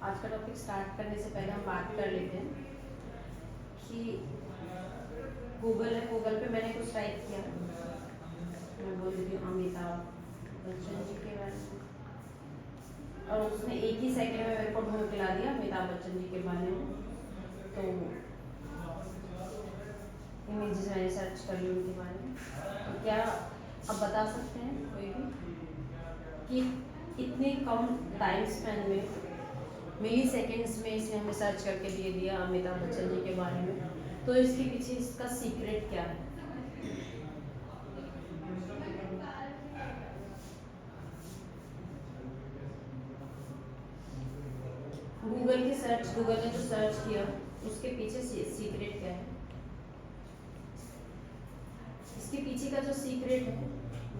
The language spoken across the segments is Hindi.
आज का टॉपिक स्टार्ट करने से पहले हम बात कर लेते हैं कि गूगल है, गूगल पे मैंने कुछ टाइप किया, मैं बोल देती हूँ अमिताभ बच्चन जी के बारे में, और उसने एक ही सेकंड में मेरे को ढूंढ के ला दिया अमिताभ बच्चन जी के बारे में। तो इमेजेस मैंने सर्च कर ली उनके बारे में। तो क्या आप बता सकते हैं कोई भी कि इतने कम टाइम स्पेन में, मिली सेकेंड्स में इसने हमें सर्च करके दे दिया अमिताभ बच्चन जी के बारे में, तो इसके पीछे इसका सीक्रेट क्या है? गूगल ने जो सर्च किया उसके पीछे सीक्रेट क्या है? इसके पीछे का जो सीक्रेट है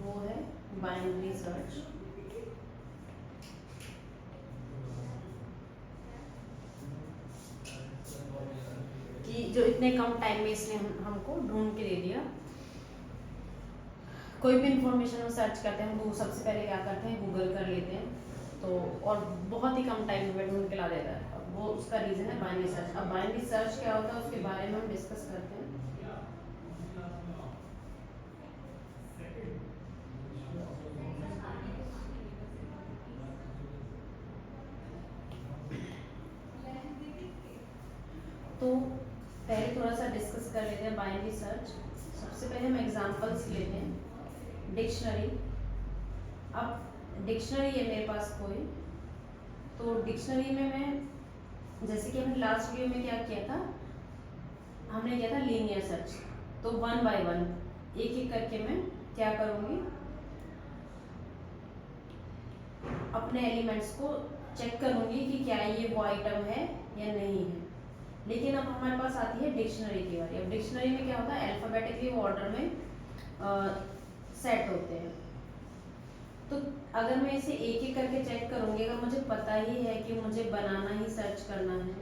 वो है बाइनरी सर्च। कि जो इतने कम टाइम में इसने हमको ढूंढ के दे दिया। कोई भी इंफॉर्मेशन हम सर्च करते हैं, हम सबसे पहले क्या करते हैं, गूगल कर लेते हैं, तो और बहुत ही कम टाइम में ढूंढ के ला देता है। अब वो उसका रीज़न है बाइनरी सर्च। अब बाइनरी सर्च क्या होता है उसके बारे में हम डिस्कस करते हैं। तो पहले थोड़ा सा डिस्कस कर लेते हैं बाइनरी सर्च। सबसे पहले हम एग्जांपल्स लेते हैं। डिक्शनरी। अब डिक्शनरी है मेरे पास कोई, तो डिक्शनरी में मैं, जैसे कि हमने लास्ट वीडियो में क्या किया था, हमने किया था लीनियर सर्च। तो 1 बाय 1 एक एक करके मैं क्या करूँगी, अपने एलिमेंट्स को चेक करूँगी कि क्या ये वो आइटम है या नहीं है। लेकिन अब हमारे पास आती है डिक्शनरी की बारी। अब डिक्शनरी में क्या होता है, अल्फ़ाबेटिकली ऑर्डर में सेट होते हैं। तो अगर मैं इसे एक एक करके चेक करूँगी, अगर मुझे पता ही है कि मुझे बनाना ही सर्च करना है,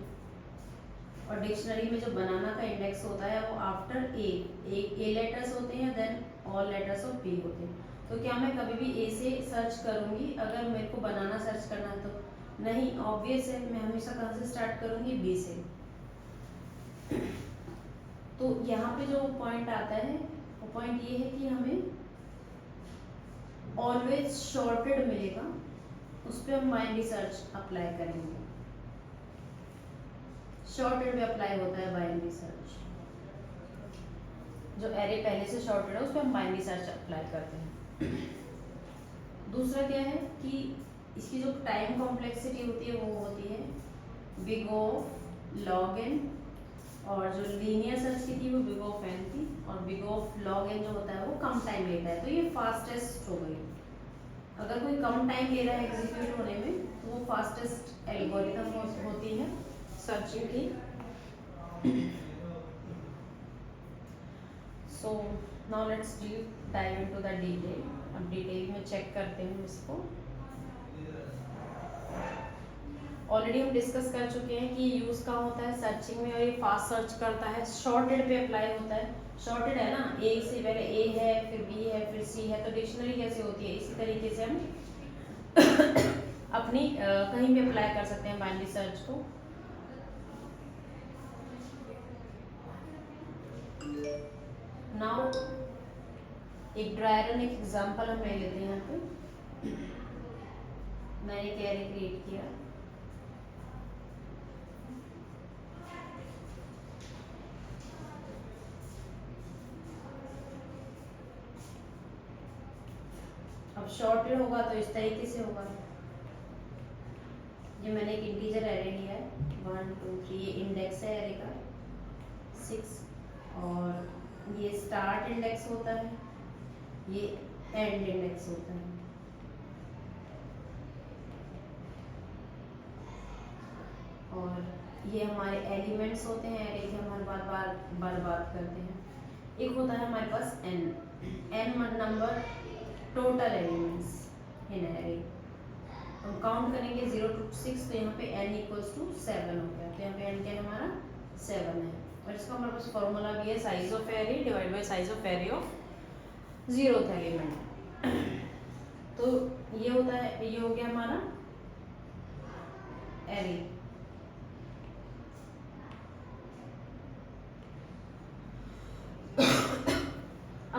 और डिक्शनरी में जो बनाना का इंडेक्स होता है वो आफ्टर ए लेटर्स होते हैं, then all letters of B होते हैं। तो क्या मैं कभी भी ए से सर्च करूँगी अगर मेरे को बनाना सर्च करना है? तो नहीं, ऑब्वियस है, मैं हमेशा कहाँ से स्टार्ट करूँगी, बी से। तो यहाँ पे जो पॉइंट आता है वो पॉइंट ये है कि हमें ऑलवेज शॉर्टेड मिलेगा, उस पर हम बाइनरी सर्च अप्लाई करेंगे। शॉर्टेड में अप्लाई होता है बाइनरी सर्च। जो एरे पहले से शॉर्टेड है उस पर हम बाइनरी सर्च अप्लाई करते हैं। दूसरा क्या है कि इसकी जो टाइम कॉम्प्लेक्सिटी होती है वो होती है बिग O log n, और जो लीनियर सर्च की थी वो बिग O n थी, और बिग O log n जो होता है वो कम टाइम लेता है। तो ये फास्टेस्ट हो गई। अगर कोई कम टाइम ले रहा है एग्जीक्यूट होने में तो वो फास्टेस्ट एल्गोरिथम होती है सर्चिंग की। So now let's dive into the detail. अब डिटेल में चेक करते हैं इसको। ऑलरेडी हम डिस्कस कर चुके हैं कि यूज़ कहाँ होता है, सर्चिंग में, और ये फास्ट सर्च करता है, शॉर्टेड पे अप्लाई होता है। शॉर्टेड है ना, ए से पहले ए है, फिर बी है, फिर सी है, तो डिक्शनरी कैसे होती है, इसी तरीके से हम अपनी कहीं भी अप्लाई कर सकते हैं बाइनरी सर्च को। नाउ एक ड्राई रन, एक एग्जांपल हम ले लेते हैं। यहाँ पे मैंने एक एरे क्रिएट किया, अब शॉर्टेड होगा तो इस तरीके से होगा। ये मैंने एक इंटीजर एरे लिया है 1 2 3, ये इंडेक्स है एरे का 6, और ये स्टार्ट इंडेक्स होता है, ये एंड इंडेक्स होता है। और ये हमारे एलिमेंट्स होते हैं एरे के, हम हर बार बात करते हैं। एक होता है हमारे पास n number total elements in array. हम काउंट करेंगे 0 to 6, तो यहाँ पे n इक्वल्स टू 7 हो गया। तो यहाँ पे n क्या है हमारा 7 है, और इसका हमारे पास फॉर्मूला भी है size of array divide by size of array of 0th element. तो ये होता है, ये हो गया हमारा एरे।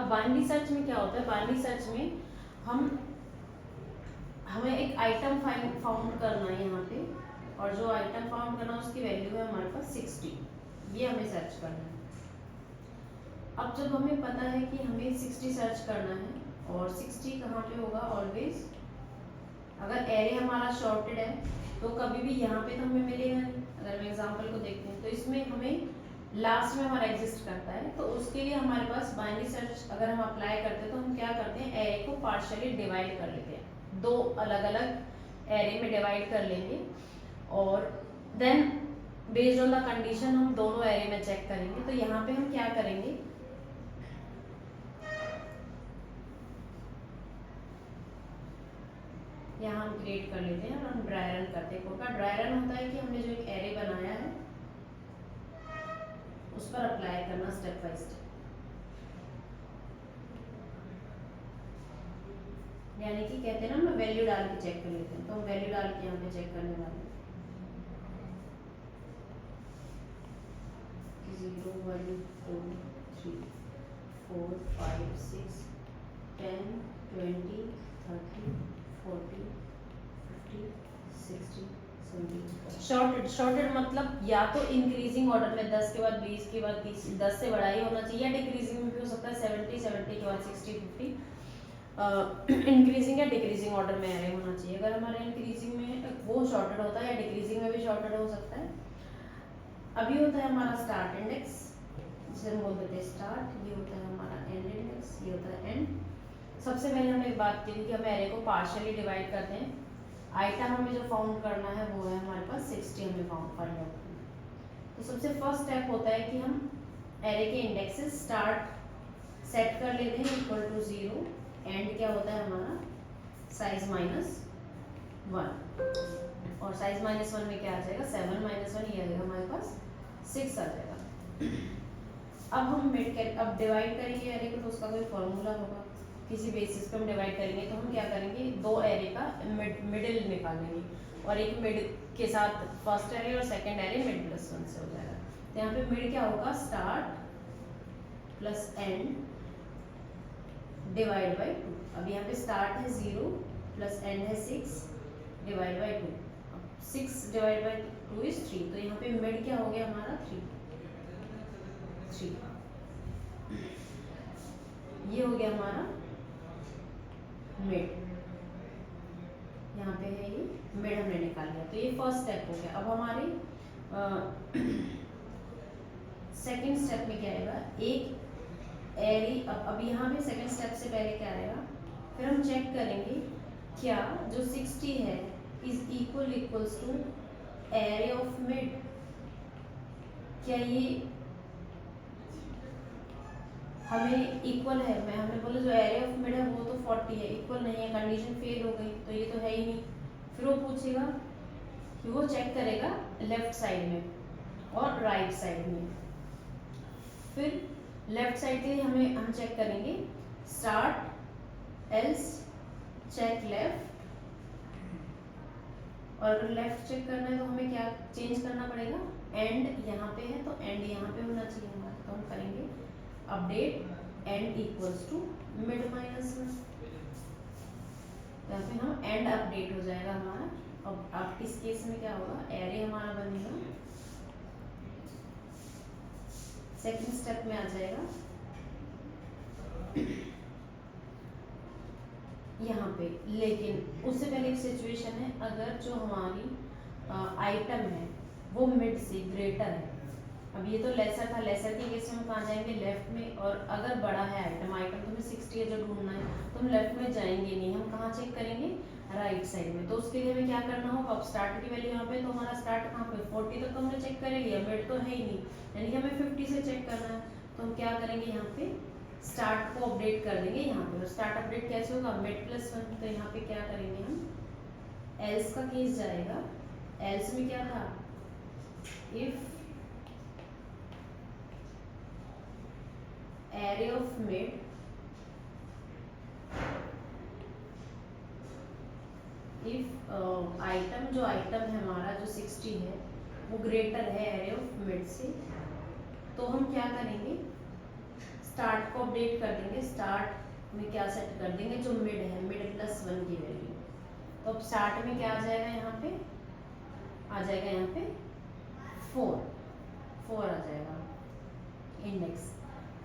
बाइनरी सर्च में क्या होता है, बाइनरी सर्च में हमें एक आइटम फाउंड करना है यहाँ पे, और जो आइटम फाउंड करना है उसकी वैल्यू है हमारे पास 60, ये हमें सर्च करना है। अब जब हमें पता है कि हमें 60 सर्च करना है, और 60 कहाँ पे होगा, ऑलवेज अगर एरे हमारा शॉर्टेड है तो कभी भी यहाँ पे तो हमें मिलेगा नहीं। अगर हम एग्जांपल को देखते हैं तो इसमें हमें लास्ट में हमारा एग्जिस्ट करता है, तो उसके लिए हमारे पास बाइनरी सर्च अगर हम अप्लाई करते हैं तो हम क्या करते हैं, एरे को पार्शियली डिवाइड कर लेते हैं, दो अलग अलग एरे में डिवाइड कर लेंगे, और then based on the condition हम दोनों एरे में चेक करेंगे। तो यहाँ पे हम क्या करेंगे, यहाँ हम क्रिएट कर लेते हैं और हम ड्राई रन करते हैं। कोड का ड्राई रन होता है कि हमने जो एक एरे बनाया है उस पर अप्लाई करना स्टेप बाय स्टेप, यानी कि कहते हैं ना, हम वैल्यू डाल के चेक कर लेते हैं, तो हम वैल्यू डाल के यहाँ पे चेक करने वाले हैं। 0 1 2 3 4 5 6 10 20 30 40 50 60 70। शॉर्टेड मतलब या तो इंक्रीजिंग ऑर्डर में 10 के बाद 20 के बाद 30, 10 से बड़ा ही होना चाहिए, या डिक्रीजिंग में भी हो सकता है 70 70 के बाद 60 50, इंक्रीजिंग या डिक्रीजिंग ऑर्डर में एरे होना चाहिए। अगर हमारा इंक्रीजिंग में वो शॉर्टेड होता है या डिक्रीजिंग में भी शॉर्टेड हो सकता है। अभी होता है हमारा स्टार्ट इंडेक्स, जिसे हम बोल देते हैं स्टार्ट, ये होता है हमारा एंड इंडेक्स, ये होता है एंड। सबसे पहले हमने एक बात की थी कि हम एरे को पार्शियली डिवाइड करते हैं, आइटम हमें जो फाउंड करना है वो है हमारे पास 60, हमें फाइंड आउट करना है। तो सबसे फर्स्ट स्टेप होता है कि हम एरे के इंडेक्सेस स्टार्ट सेट कर लेते हैं इक्वल टू 0, एंड क्या होता है हमारा साइज -1, और साइज -1 में क्या आ जाएगा, 7 -1, ये आएगा हमारे पास 6 आ जाएगा। अब हम अब डिवाइड करेंगे एरे को, तो उसका कोई फॉर्मूला होगा, किसी बेसिस पे हम डिवाइड करेंगे। तो हम क्या करेंगे, दो एरे का मिडिल निकालेंगे, और एक मिड के साथ फर्स्ट एरे और सेकंड एरे मिड प्लस 1 से हो जाएगा। तो यहाँ पे मिड क्या होगा, start plus end divide by 2। अब यहाँ पे स्टार्ट है 0 प्लस एंड है 6 divide by 2। 6 divide by 2 is 3, तो यहाँ पे मिड क्या हो गया हमारा 3। ये हो गया हमारा मिड, यहाँ पे है ये मिड हमने निकाल लिया। तो ये फर्स्ट स्टेप हो गया। अब हमारे सेकंड स्टेप में क्या आएगा, एक एरे, अब यहाँ पे सेकंड स्टेप से पहले क्या आएगा, फिर हम चेक करेंगे क्या जो 60 है is equals to array of mid, क्या ये हमें इक्वल है। मैं हमने बोला जो एरे ऑफ मिड है वो तो 40 है, इक्वल नहीं है, कंडीशन फेल हो गई, तो ये तो है ही नहीं। फिर वो पूछेगा कि वो चेक करेगा लेफ्ट साइड में और राइट साइड में। फिर लेफ्ट साइड के लिए हम चेक करेंगे स्टार्ट एल्स चेक लेफ्ट, और अगर लेफ्ट चेक करना है तो हमें क्या चेंज करना पड़ेगा, एंड यहाँ पे है तो एंड यहाँ पे होना चाहिए हमारा। तो हम करेंगे update end equals to mid -1, यहाँ पे हम एंड अपडेट हो जाएगा हमारा। अब इस केस में क्या होगा, एरे हमारा बनेगा, सेकंड स्टेप में आ जाएगा यहाँ पे। लेकिन उससे पहले एक सिचुएशन है, अगर जो हमारी आइटम है वो मिड से ग्रेटर है। अब ये तो लेसर था, लेसर के केस में हम कहाँ जाएंगे, लेफ्ट में, और अगर बड़ा है आइटम तो हमें 60 है जो ढूंढना है, तो हम लेफ्ट में जाएंगे नहीं, हम कहाँ चेक करेंगे, राइट साइड में। तो उसके लिए हमें क्या करना होगा, अब स्टार्ट की वैल्यू यहाँ पे, तो हमारा स्टार्ट कहाँ पे 40 तक तो हमने चेक कर लिया, मिड तो है ही नहीं, यानी कि हमें 50 से चेक करना है। तो हम क्या करेंगे, यहाँ पे स्टार्ट को अपडेट कर देंगे यहाँ पे। और स्टार्ट अपडेट कैसे होगा, मिड +1, तो यहाँ पे क्या करेंगे हम, एल्स का केस जाएगा। एल्स में क्या था, if array of mid if item जो आइटम है हमारा जो 60 है वो ग्रेटर है एरे ऑफ मिड से, तो हम क्या करेंगे, स्टार्ट को अपडेट कर देंगे। स्टार्ट में क्या सेट कर देंगे, जो मिड है, मिड प्लस 1 की वैल्यू। तो अब स्टार्ट में क्या आ जाएगा, यहाँ पे आ जाएगा, यहाँ पे 4 आ जाएगा इंडेक्स।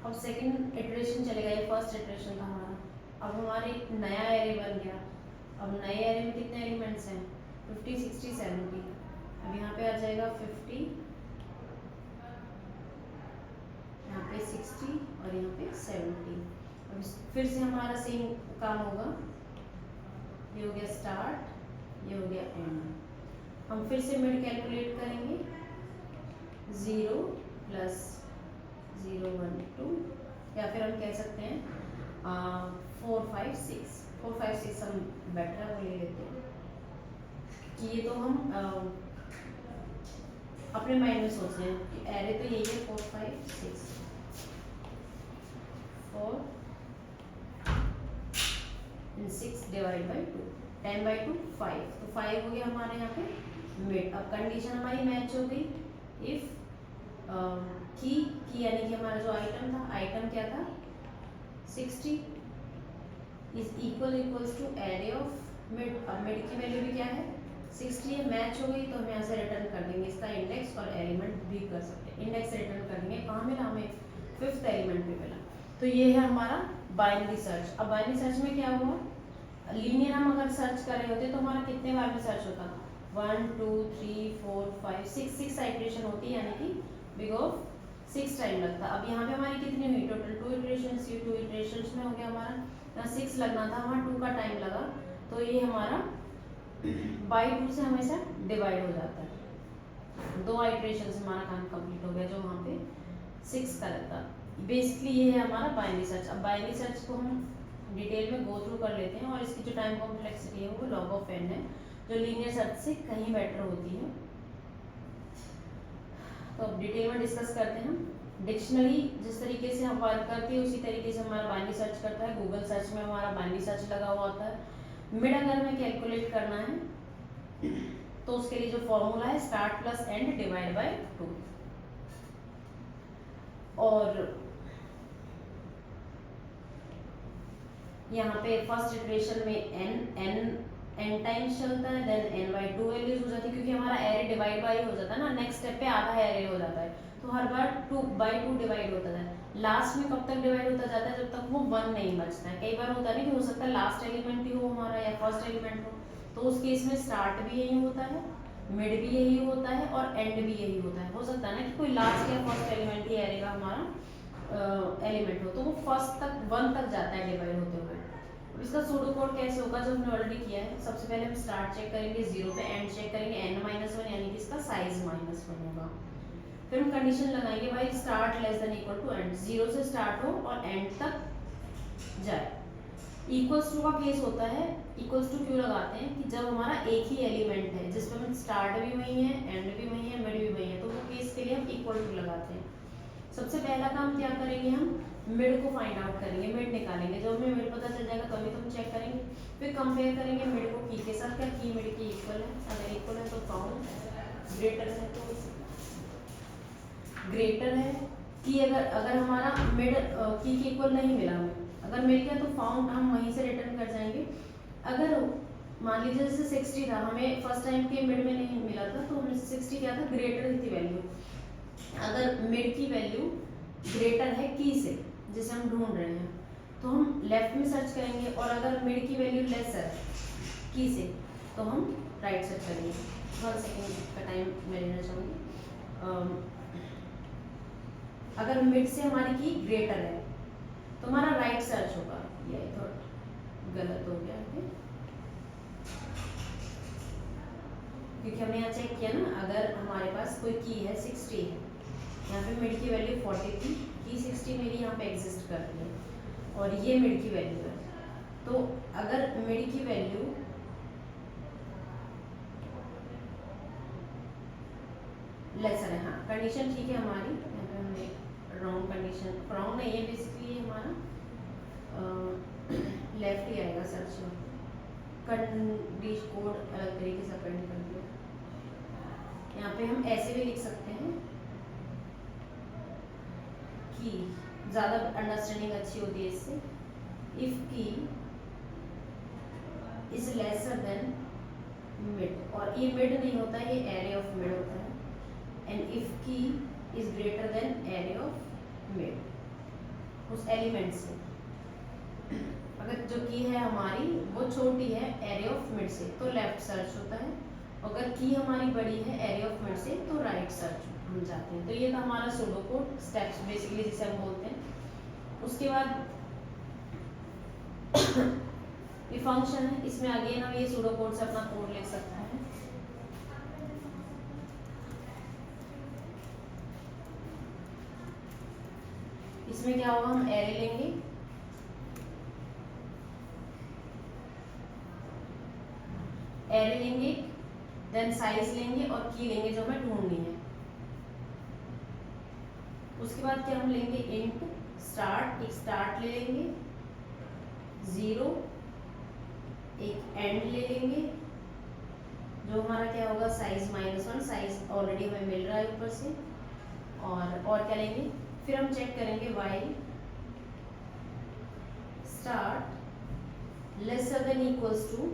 अब सेकंड इटरेशन चलेगा, ये फर्स्ट इटरेशन था हमारा। अब हमारे एक नया एरे बन गया। अब नए एरे में कितने एलिमेंट्स हैं, 50, 60, 70। अब यहाँ पे आ जाएगा 50, यहाँ पे 60 और यहाँ पे 70। अब फिर से हमारा सेम काम होगा, ये हो गया स्टार्ट, ये हो गया एंड। हम फिर से मिड कैलकुलेट करेंगे, 0 प्लस 0 1 2, या फिर हम कह सकते हैं 4 5 6। 4 5 6 हम बेटर ले लेते हैं कि ये तो हम अपने माइंड में सोच रहे हैं कि एरे तो यही है 4 5 6। 4 and 6 डिवाइड बाई 2, 10 बाई 2 5, तो 5 हो गया हमारे यहाँ पे मिड। अब कंडीशन हमारी मैच हो गई, इफ की यानी कि हमारा जो आइटम था, आइटम क्या था 60 is equals to array of mid. अब मिड की वैल्यू भी क्या है 60 है, मैच हो गई तो हम यहाँ से रिटर्न कर देंगे इसका इंडेक्स और एलिमेंट भी कर सकते हैं। इंडेक्स रिटर्न कर देंगे, कहाँ मिला हमें, 5th एलिमेंट पे मिला। तो ये है हमारा बाइनरी सर्च। अब बाइनरी सर्च में क्या हुआ, लीनियर हम अगर सर्च कर रहे होते तो हमारा कितने बार में सर्च होता, 1 2 3 4 5 6 आइटरेशन होती है, यानी कि बिग ऑफ 6 टाइम लगता। अब यहाँ पे हमारी कितनी हुई टोटल, 2 इटरेशंस। ये 2 इटरेशंस में हो गया हमारा, यहाँ 6 लगना था, वहाँ 2 का टाइम लगा, तो ये हमारा बाई 2 से हमेशा डिवाइड हो जाता है। 2 आइटरेशंस हमारा काम कंप्लीट हो गया, जो वहाँ पे 6 का लगता। बेसिकली ये है हमारा बाइनरी सर्च। अब बाइनरी सर्च को हम डिटेल में गो थ्रू कर लेते हैं, और इसकी जो टाइम कॉम्प्लेक्सिटी है वो log ऑफ n है, जो लीनियर सर्च से कहीं बेटर होती है। तो अब डिटेल में डिस्कस करते हैं। डिक्शनरी जिस तरीके से हम वर्क करती है उसी तरीके से हमारा बाइनरी सर्च करता है। गूगल सर्च में हमारा बाइनरी सर्च लगा हुआ होता है। मिड अगर हमें कैलकुलेट करना है तो उसके लिए जो फॉर्मूला है start plus end divide by 2, और यहाँ पे फर्स्ट इटरेशन में n टाइम्स चलता है, देन n बाई 2 वैल्यूज हो जाती है, क्योंकि हमारा एरे डिवाइड बाई हो जाता है ना, नेक्स्ट स्टेप पे आधा एरे हो जाता है, तो हर बार 2 बाई 2 डिवाइड होता है। लास्ट में कब तक डिवाइड होता जाता है, जब तक वो 1 नहीं बचता है। कई बार होता है ना कि हो सकता है लास्ट एलिमेंट ही हो हमारा या फर्स्ट एलिमेंट हो, तो उस केस में स्टार्ट भी यही होता है, मिड भी यही होता है और एंड भी यही होता है। हो सकता है ना कि कोई लास्ट या फर्स्ट एलिमेंट ही एरे का हमारा एलिमेंट हो, तो वो फर्स्ट तक 1 तक जाता है डिवाइड होते हुए। इसका सूडो कोड कैसे होगा, जो हमने ऑलरेडी किया है। सबसे पहले हम स्टार्ट चेक करेंगे 0 पे, एंड चेक करेंगे n-1, यानी कि इसका साइज -1 होगा। फिर हम कंडीशन लगाएंगे भाई start less than equal to end, 0 से स्टार्ट हो और एंड तक जाए। इक्वल्स टू का केस होता है, इक्वल्स टू क्यों लगाते हैं कि जब हमारा एक ही एलिमेंट है जिसमें स्टार्ट भी वही है, एंड भी वही है, मिड भी वही है, तो वो केस के लिए हम इक्वल टू लगाते हैं। सबसे पहला काम क्या करेंगे, हम मिड को फाइंड आउट करेंगे, मिड निकालेंगे। जब हमें मिड पता चल जाएगा तभी तो हम चेक करेंगे। फिर कंपेयर करेंगे मिड को की के साथ, क्या की मिड की इक्वल है, अगर इक्वल है तो फाउंड, ग्रेटर है तो ग्रेटर है की। अगर हमारा मिड की के इक्वल नहीं मिला हमें, अगर मिल गया तो फाउंड, हम वहीं से रिटर्न कर जाएंगे। अगर मान लीजिए जैसे 60 था, हमें फर्स्ट टाइम के मिड में नहीं मिला था, तो हमें 60 क्या था, ग्रेटर थी वैल्यू। अगर मिड की वैल्यू ग्रेटर है की से, जिसे हम ढूंढ रहे हैं, तो हम लेफ्ट में सर्च करेंगे, और अगर मिड की वैल्यू लेस है की से, तो हम राइट सर्च करेंगे। 1 सेकेंड का टाइम मैं लेना चाहूँगी। अगर मिड से हमारी की ग्रेटर है तो हमारा राइट सर्च होगा। ये थोड़ा गलत हो गया है, क्योंकि हमने यहाँ चेक किया ना, अगर हमारे पास कोई की है 60 है, यहाँ पे मिड की वैल्यू 40 थी, की 60 मेरी यहाँ पे एग्जिस्ट कर रही है, और ये मिड की वैल्यू है। तो अगर मिड की वैल्यू लेसर है, हाँ कंडीशन ठीक है हमारी, यहाँ पे हमने रॉन्ग कंडीशन, रॉन्ग नहीं है बेसिकली, हमारा लेफ्ट ही आएगा सर्च में, कंडीशन कोड अलग तरीके से अपेंड कर दिया। यहाँ पे हम ऐसे भी लिख सकते हैं कि ज़्यादा अंडरस्टैंडिंग अच्छी होती है इससे। इफ की इज लेसर देन मिड, और ये मिड नहीं होता है, ये एरे ऑफ मिड होता है। एंड इफ की is greater than array of mid, उस एलिमेंट से अगर जो की है हमारी वो छोटी है एरे ऑफ मिड से तो लेफ्ट सर्च होता है, अगर की हमारी बड़ी है एरे ऑफ मिड से तो राइट सर्च हम जाते हैं। तो ये था हमारा सूडो कोड स्टेप्स बेसिकली जिसे हम बोलते हैं। उसके बाद ये फंक्शन है, इसमें अगेन हम ये सूडो कोड से अपना कोड लिख सकते हैं। इसमें क्या होगा, हम एरे लेंगे, एरे लेंगे, देन साइज लेंगे और की लेंगे जो हमें ढूंढनी है। उसके बाद क्या हम लेंगे, इंट स्टार्ट, एक स्टार्ट ले लेंगे, 0 एक एंड ले लेंगे, जो हमारा क्या होगा साइज -1, साइज ऑलरेडी हमें मिल रहा है ऊपर से। और क्या लेंगे, फिर हम चेक करेंगे while start lesser than equals to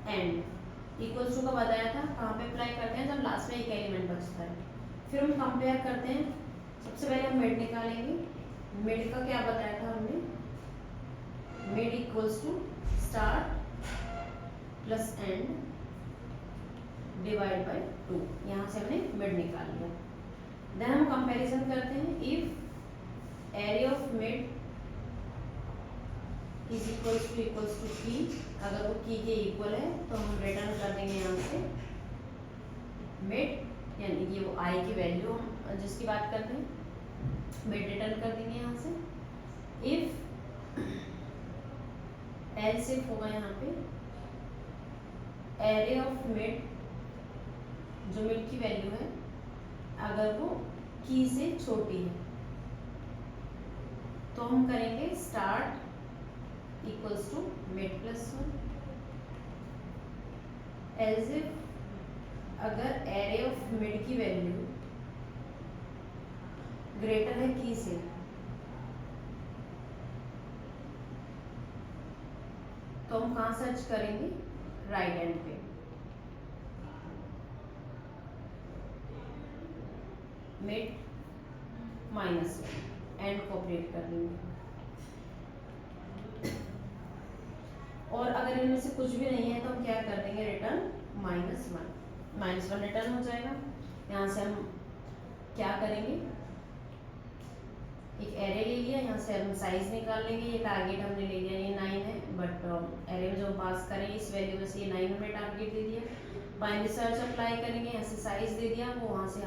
end. Equals to का बताया था कहाँ पे अप्लाई करते हैं, जब लास्ट में एक एलिमेंट बचता है। फिर हम कंपेयर करते हैं, सबसे पहले हम मिड निकालेंगे। मिड का क्या बताया था हमने, mid equals to start plus end divide by 2, यहाँ से हमने मिड निकाल लिया। देन हम कंपैरिजन करते हैं, if array of mid is equals to key, अगर वो की के इक्वल है तो हम रिटर्न कर देंगे यहाँ से मिड, यानी कि वो आई की वैल्यू हम जिसकी बात करते हैं, मिड रिटर्न कर देंगे यहाँ से। इफ एल सिर्फ होगा यहाँ पे एरे ऑफ मिड, जो मिड की वैल्यू है अगर वो की से छोटी है तो हम करेंगे start equals to mid plus 1, as if अगर एरे ऑफ मिड की वैल्यू ग्रेटर है की से तो हम कहाँ सर्च करेंगे, राइट एंड पे। मिड -1 एंड को ऑपरेट कर देंगे। और अगर इनमें से कुछ भी नहीं है तो हम क्या कर देंगे, रिटर्न -1 रिटर्न हो जाएगा। यहाँ से हम क्या करेंगे, एक एरे ले लिया, यहाँ से हम साइज निकाल लेंगे। ये टारगेट हमने ले लिया, ये 9 है, बट एरे में जो पास करेंगे इस वैल्यू में से ये 9 हमने टारगेट दे दिया। बाइनरी सर्च अप्लाई करेंगे, यहाँ से साइज दे दिया, वो वहाँ से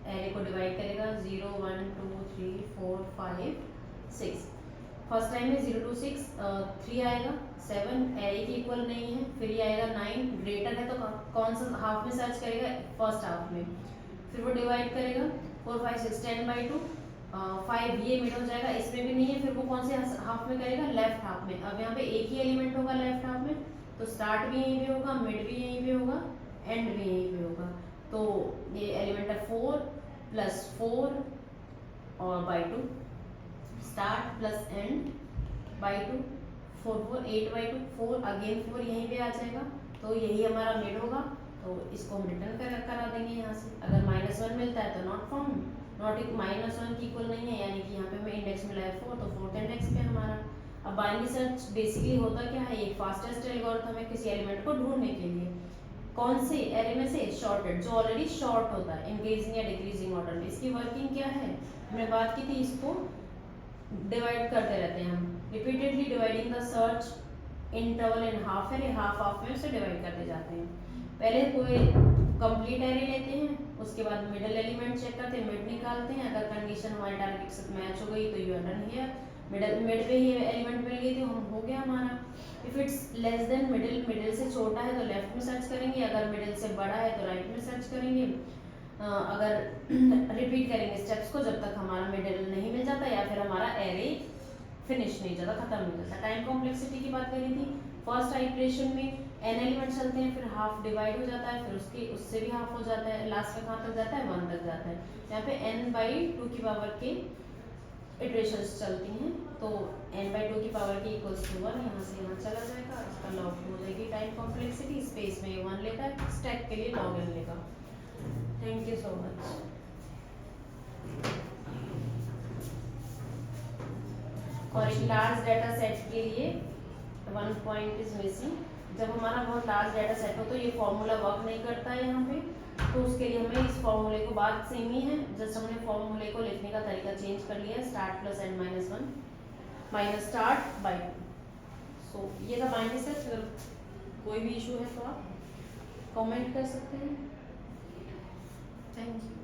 एरे को डिवाइड करेगा 0 1 2 3 4 5 6। फर्स्ट टाइम में 0 2 6 3 आएगा, 7 एरे की इक्वल नहीं है, फिर ये आएगा 9 ग्रेटर है तो कौन सा हाफ में सर्च करेगा, फर्स्ट हाफ में, फिर वो डिवाइड करेगा 4 5 6 10/2, 5 ये मिड हो जाएगा, इसमें भी नहीं है, फिर वो कौन से हाफ में करेगा, लेफ्ट हाफ में। अब यहाँ पे एक ही एलिमेंट होगा लेफ्ट हाफ में, तो स्टार्ट भी यहीं पे होगा, मिड भी यहीं पे होगा, एंड भी यहीं पे होगा। तो ये एलिमेंट है 4 + 4 और by 2, start plus and by 2, 4 4 8/2, 4 again 4 यहीं पे आ जाएगा, तो यही हमारा मिड होगा। तो इसको हम रिटर्न करा देंगे यहाँ से। अगर -1 मिलता है तो नॉट फाउंड, नॉट -1 की इक्वल नहीं है, यानी कि यहाँ पे हमें इंडेक्स मिला है 4, तो 4th इंडेक्स पे हमारा। अब बाइनरी सर्च बेसिकली होता क्या है, एक फास्टेस्ट एल्गोरिथम है किसी एलिमेंट को ढूंढने के लिए। कौन से एरे में से, शॉर्टेड, जो ऑलरेडी शॉर्ट होता है इंक्रीजिंग या डिक्रीजिंग ऑर्डर में। इसकी वर्किंग क्या है, हमने बात की थी, इसको डिवाइड करते रहते हैं हम, repeatedly dividing the search interval in half array, half में उसे डिवाइड करते जाते हैं। पहले कोई कंप्लीट एरे लेते हैं, उसके बाद मिडल एलिमेंट चेक करते हैं, मिड निकालते हैं, अगर कंडीशन हमारे टारगेट से मैच हो गई तो you are done here. Mid पे ही एलिमेंट मिल गई थी, हम हो गया हमारा। If it's less than middle से छोटा है तो लेफ्ट में सर्च करेंगे, अगर मिडिल से बड़ा है तो राइट में सर्च करेंगे। अगर रिपीट करेंगे स्टेप्स को जब तक हमारा मिडिल नहीं मिल जाता या फिर हमारा एरे फिनिश नहीं जाता, खत्म नहीं जाता। टाइम कॉम्प्लेक्सिटी की बात करी थी, फर्स्ट आइटरेशन में n एलिमेंट चलते हैं, फिर हाफ डिवाइड हो जाता है, फिर उससे भी हाफ हो जाता है, लास्ट में कहाँ तक जाता है, 1 तक जाता है। यहाँ पे n/2 की पावर के इटरेशंस चलती हैं, तो n/2 की पावर की इक्वल्स टू 1 यहाँ से यहाँ चला जाएगा, इसका लॉग हो जाएगी टाइम कॉम्प्लेक्सिटी, स्पेस में 1 लेता है, स्टेप के लिए log n लेगा। Thank you so much. और एक लार्ज डाटा सेट के लिए वन पॉइंट इज मिसिंग। जब हमारा बहुत लार्ज डाटा सेट हो तो ये फॉर्मूला वर्क नहीं करता है यहाँ पे, तो उसके लिए हमें इस फॉर्मूले को, बात सेम ही है, जस्ट हमने फॉर्मूले को लिखने का तरीका चेंज कर लिया, start plus n minus 1 minus start by 2। सो ये था बाइनरी सर्च। अगर कोई भी इशू है तो आप कमेंट कर सकते हैं। Thank you.